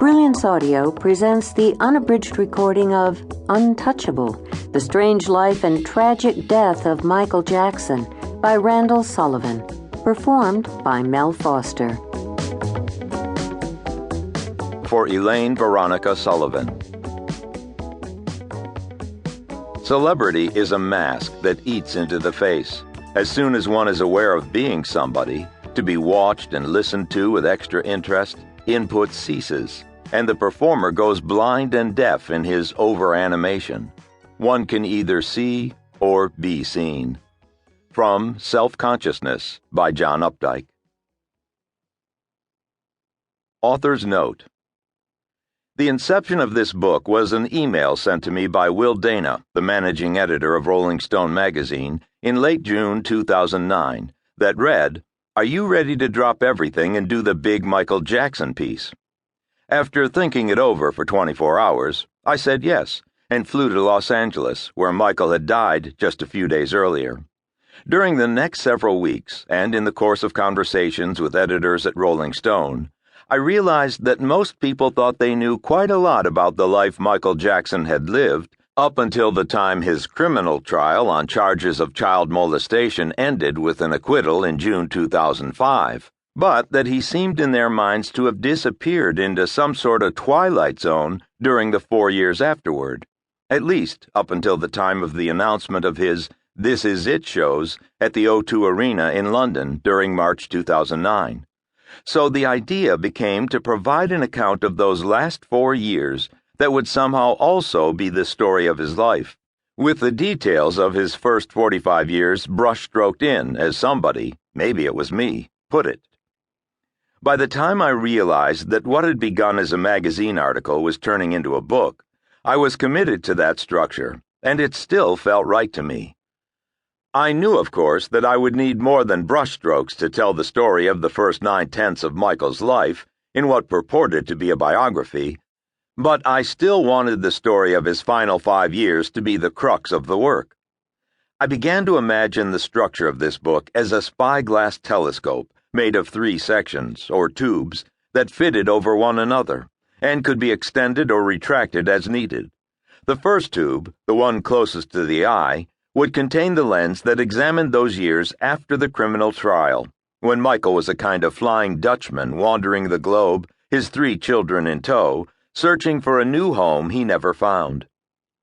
Brilliance Audio presents the unabridged recording of Untouchable, The Strange Life and Tragic Death of Michael Jackson by Randall Sullivan, performed by Mel Foster. For Elaine Veronica Sullivan. Celebrity is a mask that eats into the face. As soon as one is aware of being somebody, to be watched and listened to with extra interest, input ceases, and the performer goes blind and deaf in his over-animation. One can either see or be seen. From Self-Consciousness by John Updike. Author's Note. The inception of this book was an email sent to me by Will Dana, the managing editor of Rolling Stone magazine, in late June 2009, that read, "Are you ready to drop everything and do the big Michael Jackson piece?" After thinking it over for 24 hours, I said yes, and flew to Los Angeles, where Michael had died just a few days earlier. During the next several weeks, and in the course of conversations with editors at Rolling Stone, I realized that most people thought they knew quite a lot about the life Michael Jackson had lived up until the time his criminal trial on charges of child molestation ended with an acquittal in June 2005, but that he seemed in their minds to have disappeared into some sort of twilight zone during the 4 years afterward, at least up until the time of the announcement of his This Is It shows at the O2 Arena in London during March 2009. So the idea became to provide an account of those last 4 years that would somehow also be the story of his life, with the details of his first 45 years brushstroked in, as somebody, maybe it was me, put it. By the time I realized that what had begun as a magazine article was turning into a book, I was committed to that structure, and it still felt right to me. I knew, of course, that I would need more than brushstrokes to tell the story of the first 9/10 of Michael's life in what purported to be a biography, but I still wanted the story of his final 5 years to be the crux of the work. I began to imagine the structure of this book as a spyglass telescope made of 3 sections, or tubes, that fitted over one another, and could be extended or retracted as needed. The first tube, the one closest to the eye, would contain the lens that examined those years after the criminal trial, when Michael was a kind of flying Dutchman wandering the globe, his 3 children in tow, searching for a new home he never found.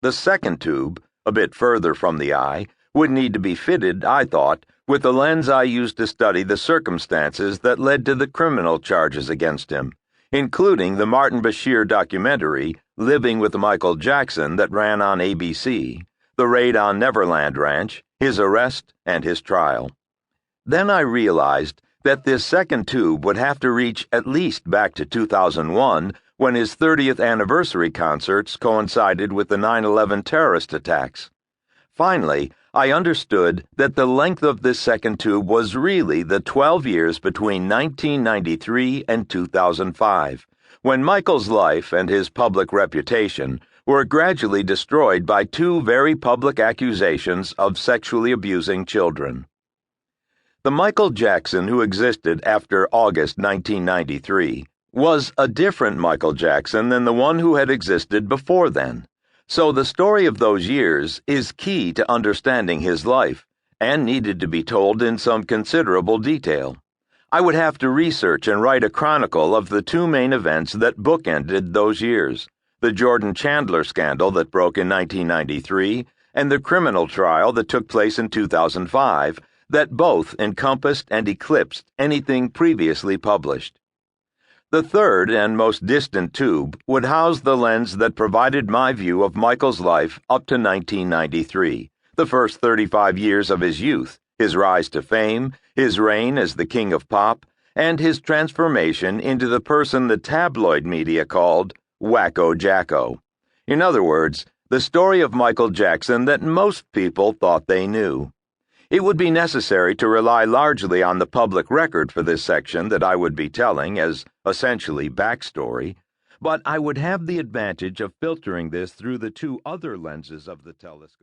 The second tube, a bit further from the eye, would need to be fitted, I thought, with the lens I used to study the circumstances that led to the criminal charges against him, including the Martin Bashir documentary, Living with Michael Jackson, that ran on ABC, the raid on Neverland Ranch, his arrest, and his trial. Then I realized that this second tube would have to reach at least back to 2001, when his 30th anniversary concerts coincided with the 9/11 terrorist attacks. Finally, I understood that the length of this second tube was really the 12 years between 1993 and 2005, when Michael's life and his public reputation were gradually destroyed by 2 very public accusations of sexually abusing children. The Michael Jackson who existed after August 1993 was a different Michael Jackson than the one who had existed before then. So the story of those years is key to understanding his life, and needed to be told in some considerable detail. I would have to research and write a chronicle of the 2 main events that bookended those years, the Jordan Chandler scandal that broke in 1993, and the criminal trial that took place in 2005, that both encompassed and eclipsed anything previously published. The third and most distant tube would house the lens that provided my view of Michael's life up to 1993, the first 35 years of his youth, his rise to fame, his reign as the king of pop, and his transformation into the person the tabloid media called Wacko Jacko. In other words, the story of Michael Jackson that most people thought they knew. It would be necessary to rely largely on the public record for this section that I would be telling as essentially backstory, but I would have the advantage of filtering this through the 2 other lenses of the telescope.